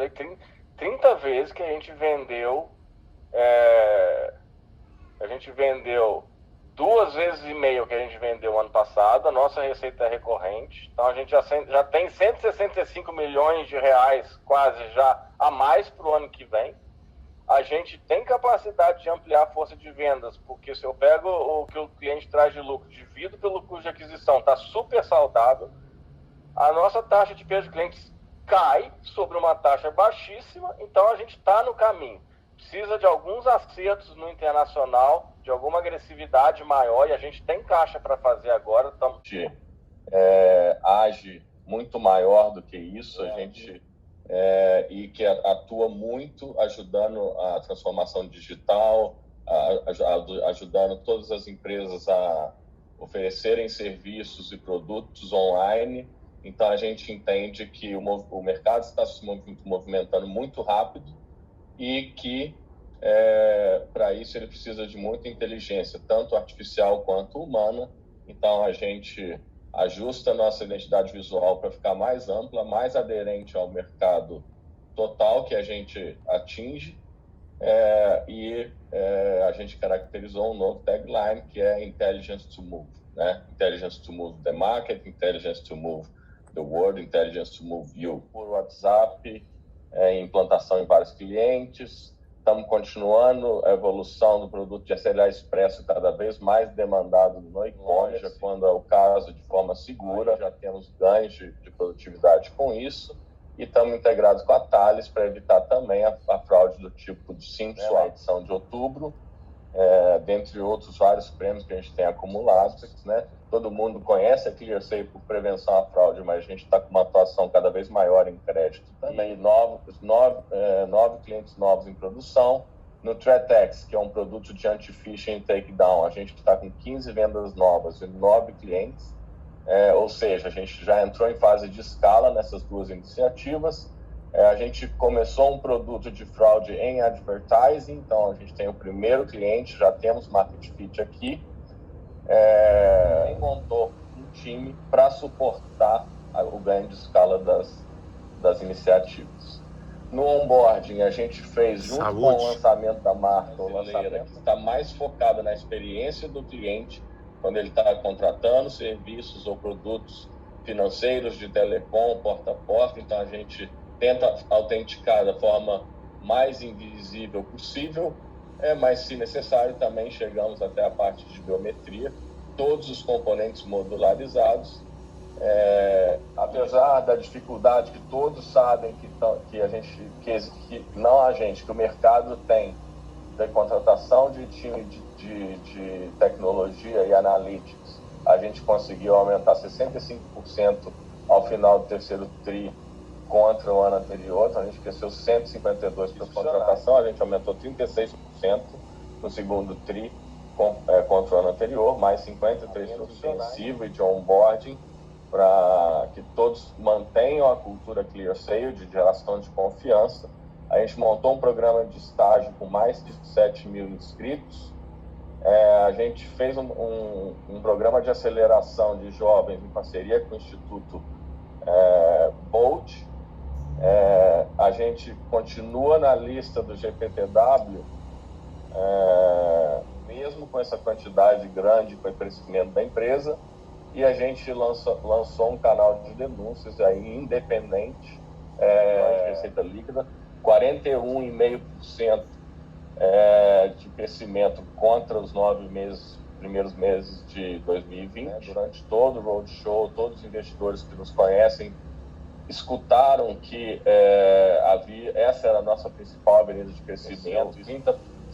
falei 30 vezes que a gente vendeu 2,5 vezes que a gente vendeu ano passado. A nossa receita é recorrente, então a gente já tem 165 milhões de reais quase já a mais para o ano que vem. A gente tem capacidade de ampliar a força de vendas, porque se eu pego o que o cliente traz de lucro, divido pelo custo de aquisição, está super saudável. A nossa taxa de perda de clientes cai sobre uma taxa baixíssima, então a gente está no caminho. Precisa de alguns acertos no internacional, de alguma agressividade maior, e a gente tem caixa para fazer agora. Age muito maior do que isso, a gente e que atua muito ajudando a transformação digital, ajudando todas as empresas a oferecerem serviços e produtos online. Então a gente entende que o mercado está se movimentando muito rápido e que para isso ele precisa de muita inteligência, tanto artificial quanto humana. Então a gente ajusta a nossa identidade visual para ficar mais ampla, mais aderente ao mercado total que a gente atinge, e a gente caracterizou um novo tagline, que é Intelligence to Move, né? Intelligence to Move the Market, Intelligence to Move the World, Intelligence to Move You. Por WhatsApp, implantação em vários clientes. Estamos continuando a evolução do produto de SLA Expresso, cada vez mais demandado no e-commerce, quando é o caso, de forma segura. Já temos ganhos de produtividade com isso. E estamos integrados com a Thales para evitar também a fraude do tipo de Simpson, a edição de outubro, dentre outros vários prêmios que a gente tem acumulado, né? Todo mundo conhece a ClearSale por prevenção à fraude, mas a gente está com uma atuação cada vez maior em crédito também. Nove clientes novos em produção. No ThreatX, que é um produto de anti-phishing e takedown, a gente está com 15 vendas novas e 9 clientes. Ou seja, a gente já entrou em fase de escala nessas duas iniciativas. A gente começou um produto de fraude em advertising, então a gente tem o primeiro cliente, já temos market fit aqui. Montou um time para suportar o ganho de escala das iniciativas. No onboarding, a gente fez, junto com o lançamento da marca, o lançamento que está mais focado na experiência do cliente, quando ele está contratando serviços ou produtos financeiros de telecom, porta a porta. Então a gente tenta autenticar da forma mais invisível possível, mas se necessário também chegamos até a parte de biometria, todos os componentes modularizados. Apesar da dificuldade que todos sabem que o mercado tem da contratação de time de tecnologia e analytics, a gente conseguiu aumentar 65% ao final do terceiro TRI contra o ano anterior. Então a gente cresceu 152% por contratação, a gente aumentou 36% no segundo TRI contra o ano anterior, mais 53% ofensivo e de onboarding, para que todos mantenham a cultura ClearSale de geração de confiança. A gente montou um programa de estágio com mais de 7 mil inscritos. A gente fez um programa de aceleração de jovens em parceria com o Instituto Bolt. A gente continua na lista do GPTW, mesmo com essa quantidade grande, com o crescimento da empresa, e a gente lançou um canal de denúncias aí independente, de receita líquida, 41,5% de crescimento contra os 9 primeiros meses de 2020. Durante todo o roadshow, todos os investidores que nos conhecem escutaram que essa era a nossa principal avenida de crescimento,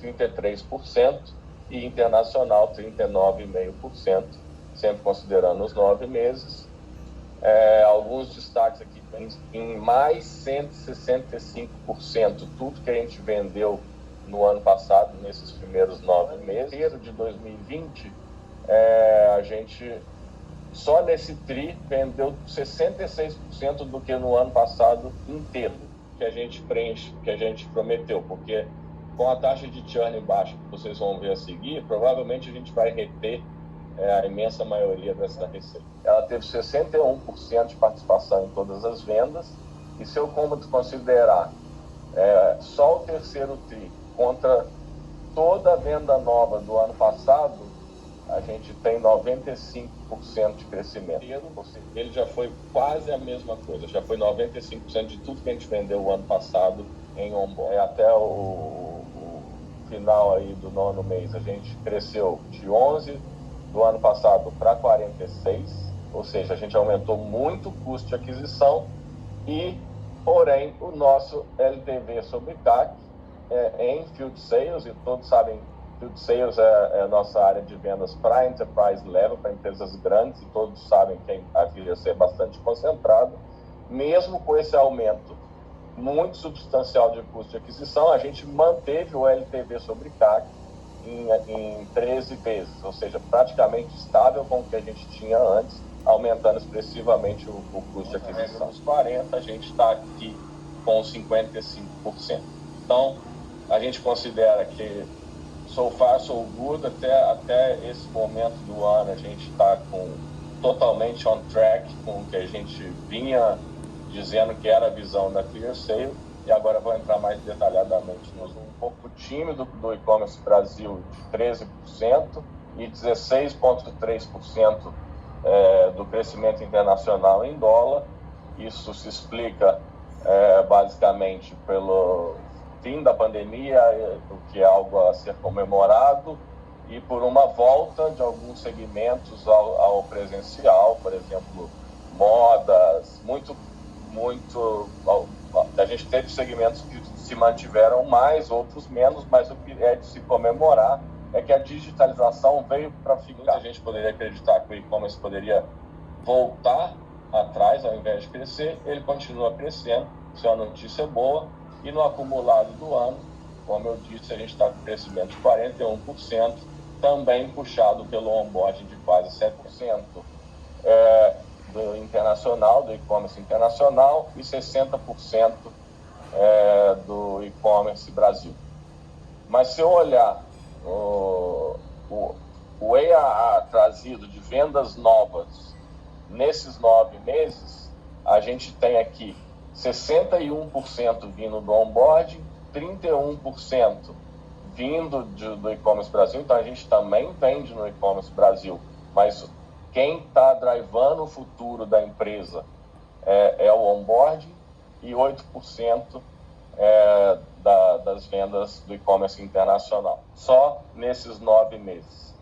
33%, e internacional 39,5%, sempre considerando os 9 meses. Alguns destaques aqui, em mais 165%, tudo que a gente vendeu no ano passado, nesses primeiros 9 meses. De 2020, a gente, só nesse TRI, vendeu 66% do que no ano passado inteiro, que a gente prometeu, porque com a taxa de churn baixa que vocês vão ver a seguir, provavelmente a gente vai reter a imensa maioria dessa receita. Ela teve 61% de participação em todas as vendas, E se eu considerar só o terceiro TRI contra toda a venda nova do ano passado, a gente tem 95% de crescimento. Ele já foi quase a mesma coisa, já foi 95% de tudo que a gente vendeu o ano passado em onboard. Até o final aí do 9º mês, a gente cresceu de 11 do ano passado para 46, ou seja, a gente aumentou muito o custo de aquisição porém, o nosso LTV sobre CAC em Field Sales, e todos sabem, Field Sales é a nossa área de vendas para Enterprise Level, para empresas grandes, e todos sabem que a ClearSale é bastante concentrada. Mesmo com esse aumento muito substancial de custo de aquisição, a gente manteve o LTV sobre CAC em 13 vezes, ou seja, praticamente estável com o que a gente tinha antes, aumentando expressivamente o custo de aquisição. Nos 40, a gente está aqui com 55%. Então, a gente considera que so far, so good, até esse momento do ano, a gente está totalmente on track com o que a gente vinha dizendo que era a visão da ClearSale, e agora vou entrar mais detalhadamente. Nós um pouco tímido do e-commerce Brasil de 13% e 16,3% do crescimento internacional em dólar. Isso se explica basicamente pelo fim da pandemia, o que é algo a ser comemorado, e por uma volta de alguns segmentos ao presencial, por exemplo, modas, a gente teve segmentos que se mantiveram mais, outros menos, mas o que é de se comemorar é que a digitalização veio para ficar. Muita gente poderia acreditar que o e-commerce poderia voltar atrás ao invés de crescer, ele continua crescendo, isso é uma notícia boa, e no acumulado do ano, como eu disse, a gente está com crescimento de 41%, também puxado pelo onboarding de quase 7%. Do internacional, do e-commerce internacional, e 60% do e-commerce Brasil. Mas se eu olhar o ARR trazido de vendas novas nesses 9 meses, a gente tem aqui 61% vindo do onboarding, 31% vindo do e-commerce Brasil. Então a gente também vende no e-commerce Brasil, mas quem está drivando o futuro da empresa é o onboarding, e 8% das vendas do e-commerce internacional, só nesses 9 meses.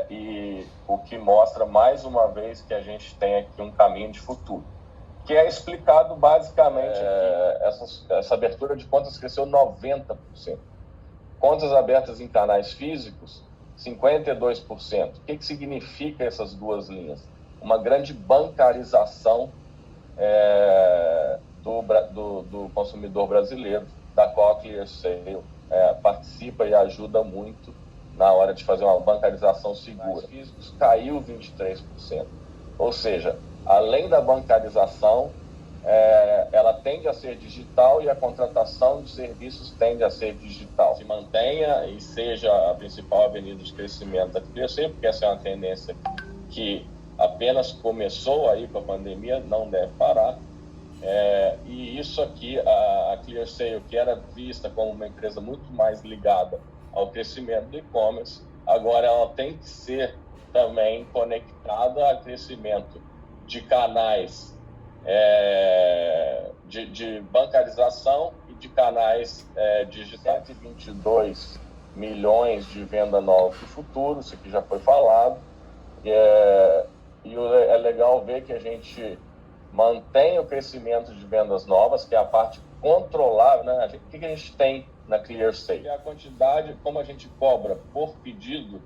E o que mostra mais uma vez que a gente tem aqui um caminho de futuro, que é explicado basicamente aqui. Essa abertura de contas cresceu 90%. Contas abertas em canais físicos, 52%. O que significa essas duas linhas? Uma grande bancarização do consumidor brasileiro, da qual a ClearSale participa e ajuda muito na hora de fazer uma bancarização segura. Físicos caiu 23%. Ou seja, além da bancarização, ela tende a ser digital, e a contratação de serviços tende a ser digital. Se mantenha e seja a principal avenida de crescimento da ClearSale, porque essa é uma tendência que apenas começou aí com a pandemia, não deve parar. E isso aqui, a ClearSale, que era vista como uma empresa muito mais ligada ao crescimento do e-commerce, agora ela tem que ser também conectada ao crescimento de canais de bancarização e de canais digitais. 122 milhões de venda nova para o futuro, isso aqui já foi falado. E é legal ver que a gente mantém o crescimento de vendas novas, que é a parte controlável, né? O que a gente tem na ClearSale? A quantidade, como a gente cobra por pedido,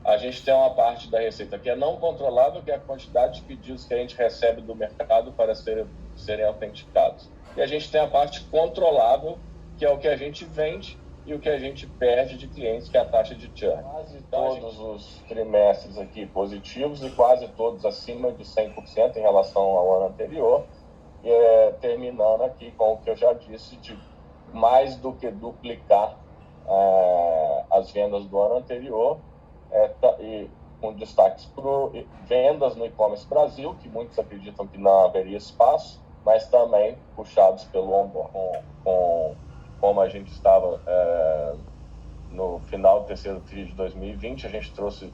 a gente tem uma parte da receita que é não controlável, que é a quantidade de pedidos que a gente recebe do mercado para serem autenticados. E a gente tem a parte controlável, que é o que a gente vende e o que a gente perde de clientes, que é a taxa de churn. Quase todos os trimestres aqui positivos, e quase todos acima de 100% em relação ao ano anterior, terminando aqui com o que eu já disse, de mais do que duplicar as vendas do ano anterior, e com destaques para vendas no e-commerce Brasil, que muitos acreditam que não haveria espaço, mas também puxados pelo onboard. Como a gente estava no final do terceiro TRI de 2020, a gente trouxe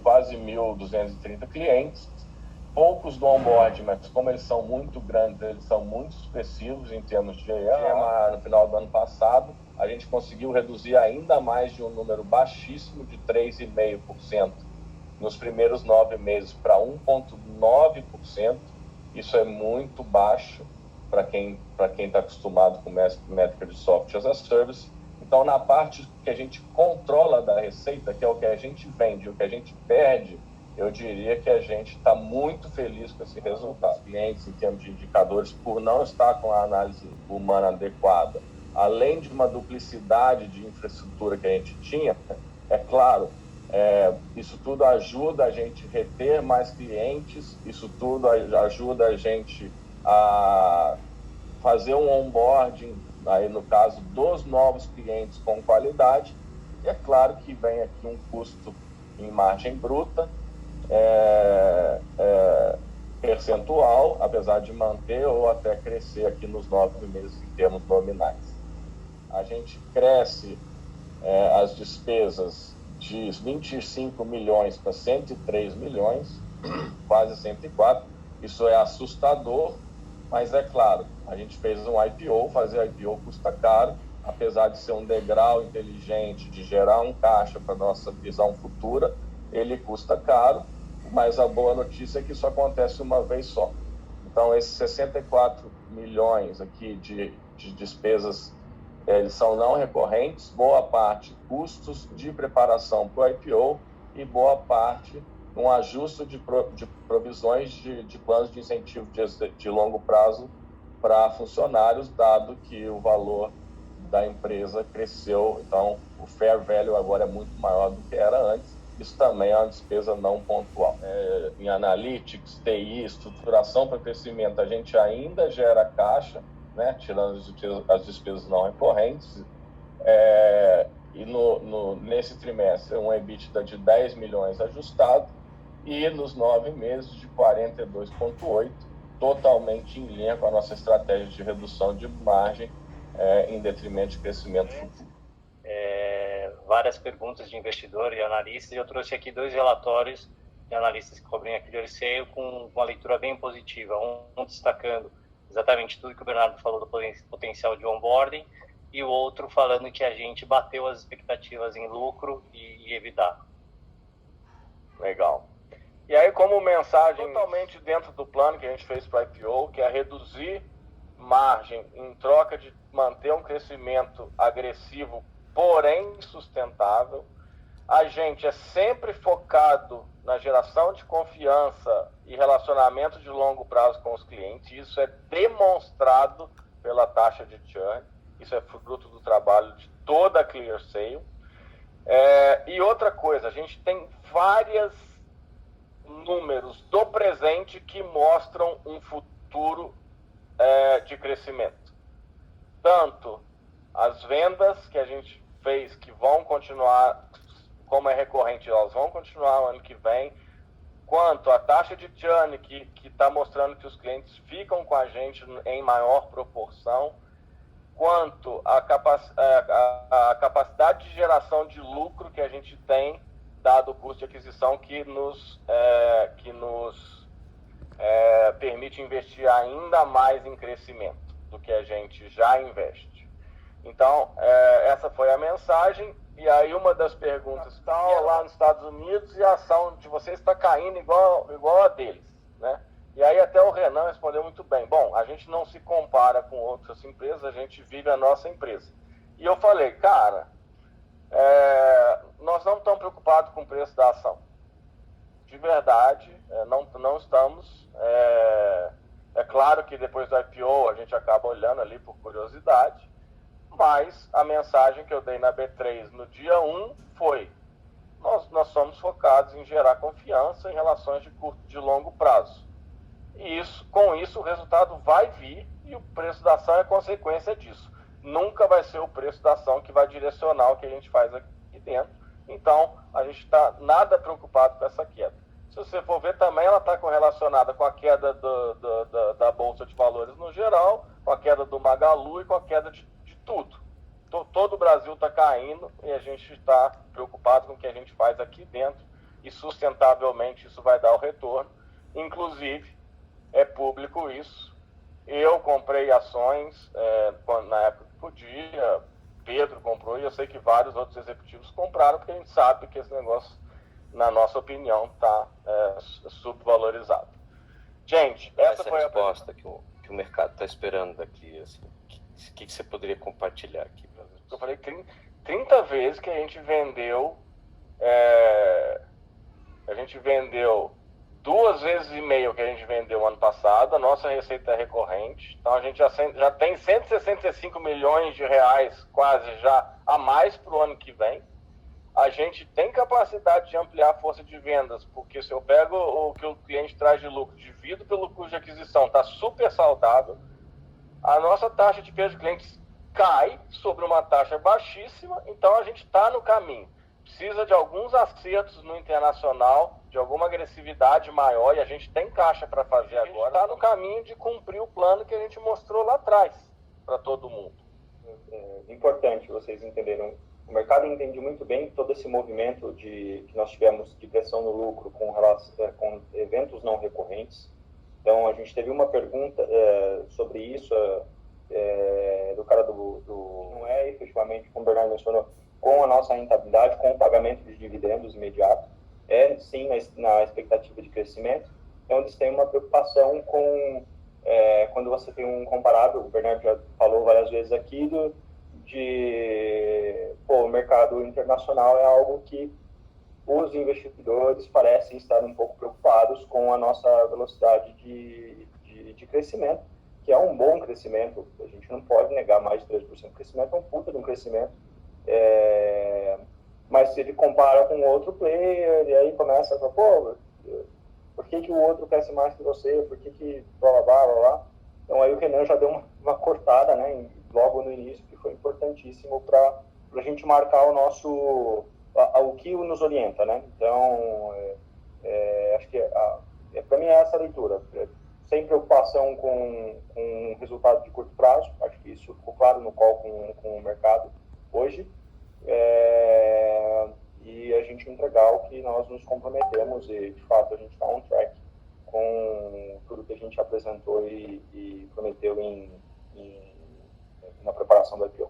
quase 1.230 clientes, poucos do onboard, mas como eles são muito grandes, eles são muito expressivos em termos de GMA. No final do ano passado, a gente conseguiu reduzir ainda mais de um número baixíssimo de 3,5% nos primeiros 9 meses para 1,9%. Isso é muito baixo para quem está acostumado com métrica de software as a service. Então, na parte que a gente controla da receita, que é o que a gente vende, o que a gente perde, eu diria que a gente está muito feliz com esse resultado. Os clientes, em termos de indicadores, por não estar com a análise humana adequada, além de uma duplicidade de infraestrutura que a gente tinha, é claro, isso tudo ajuda a gente a reter mais clientes, isso tudo ajuda a gente a fazer um onboarding, aí no caso dos novos clientes com qualidade, e é claro que vem aqui um custo em margem bruta, percentual, apesar de manter ou até crescer aqui nos 9 meses em termos nominais. A gente cresce as despesas de 25 milhões para 103 milhões, quase 104. Isso é assustador, mas é claro, a gente fez um IPO, fazer IPO custa caro, apesar de ser um degrau inteligente, de gerar um caixa para a nossa visão futura, ele custa caro, mas a boa notícia é que isso acontece uma vez só. Então, esses 64 milhões aqui de despesas, eles são não recorrentes, boa parte custos de preparação para o IPO e boa parte um ajuste de provisões de planos de incentivo de longo prazo para funcionários, dado que o valor da empresa cresceu. Então, o fair value agora é muito maior do que era antes. Isso também é uma despesa não pontual. Em analytics, TI, estruturação para crescimento, a gente ainda gera caixa, né, tirando as despesas não recorrentes. E nesse trimestre, um EBITDA de 10 milhões ajustado, e nos 9 meses de 42,8, totalmente em linha com a nossa estratégia de redução de margem em detrimento de crescimento futuro. Várias perguntas de investidor e analistas, e eu trouxe aqui 2 relatórios de analistas que cobrem a Clear Sale com uma leitura bem positiva, um destacando exatamente tudo que o Bernardo falou do potencial de onboarding, e o outro falando que a gente bateu as expectativas em lucro e EBITDA. Legal. E aí, como mensagem totalmente dentro do plano que a gente fez para o IPO, que é reduzir margem em troca de manter um crescimento agressivo, porém sustentável, a gente é sempre focado na geração de confiança e relacionamento de longo prazo com os clientes. Isso é demonstrado pela taxa de churn. Isso é fruto do trabalho de toda a Clear Sale. E outra coisa, a gente tem vários números do presente que mostram um futuro de crescimento. Tanto as vendas que a gente fez, que vão continuar, como é recorrente, elas vão continuar o ano que vem, quanto a taxa de churn, que está mostrando que os clientes ficam com a gente em maior proporção, quanto a capacidade de geração de lucro que a gente tem, dado o custo de aquisição, que nos permite investir ainda mais em crescimento do que a gente já investe. Então, essa foi a mensagem. E aí uma das perguntas está lá nos Estados Unidos e a ação de vocês está caindo igual a deles, né? E aí até o Renan respondeu muito bem. Bom, a gente não se compara com outras empresas, a gente vive a nossa empresa. E eu falei, cara, nós não estamos preocupados com o preço da ação. De verdade, não estamos. É claro que depois do IPO a gente acaba olhando ali por curiosidade, mas a mensagem que eu dei na B3 no dia 1 foi: nós somos focados em gerar confiança em relações de longo prazo. E com isso o resultado vai vir e o preço da ação é consequência disso. Nunca vai ser o preço da ação que vai direcionar o que a gente faz aqui dentro. Então, a gente está nada preocupado com essa queda. se você for ver também, ela está correlacionada com a queda da Bolsa de Valores no geral, com a queda do Magalu e com a queda de tudo. Todo o Brasil está caindo e a gente está preocupado com o que a gente faz aqui dentro e sustentavelmente isso vai dar o retorno. Inclusive, é público isso. Eu comprei ações na época que podia, Pedro comprou e eu sei que vários outros executivos compraram, porque a gente sabe que esse negócio, na nossa opinião, está subvalorizado. Gente, essa foi a resposta que o mercado está esperando daqui. Assim, o que você poderia compartilhar aqui? Eu falei 30 vezes que a gente vendeu, a gente vendeu 2,5 vezes que a gente vendeu ano passado, a nossa receita é recorrente, então a gente já tem 165 milhões de reais quase já a mais para o ano que vem. A gente tem capacidade de ampliar a força de vendas, porque se eu pego o que o cliente traz de lucro, divido pelo custo de aquisição, está super saudável, a nossa taxa de perda de clientes cai sobre uma taxa baixíssima, então a gente está no caminho. Precisa de alguns acertos no internacional, de alguma agressividade maior, e a gente tem caixa para fazer agora. A gente está no caminho de cumprir o plano que a gente mostrou lá atrás para todo mundo. É importante vocês entenderam. O mercado entende muito bem todo esse movimento que nós tivemos de pressão no lucro com eventos não recorrentes. Então, a gente teve uma pergunta sobre isso, do cara não é efetivamente, como o Bernardo mencionou, com a nossa rentabilidade, com o pagamento de dividendos imediato, sim na expectativa de crescimento. Então, eles têm uma preocupação com, quando você tem um comparado, o Bernardo já falou várias vezes aqui, o mercado internacional é algo que os investidores parecem estar um pouco preocupados com a nossa velocidade de crescimento, que é um bom crescimento, a gente não pode negar mais de 3% de crescimento, é um puta de um crescimento, mas se ele compara com outro player, e aí começa a falar, por que o outro cresce mais que você, por que blá, blá, blá, blá. Então aí o Renan já deu uma cortada, né, logo no início, que foi importantíssimo para a gente marcar o que nos orienta, né? Então, acho que para mim é essa a leitura. Sem preocupação com resultado de curto prazo, acho que isso ficou claro no call com o mercado hoje, e a gente entregar o que nós nos comprometemos e, de fato, a gente está on track com tudo que a gente apresentou e prometeu na preparação do IPO.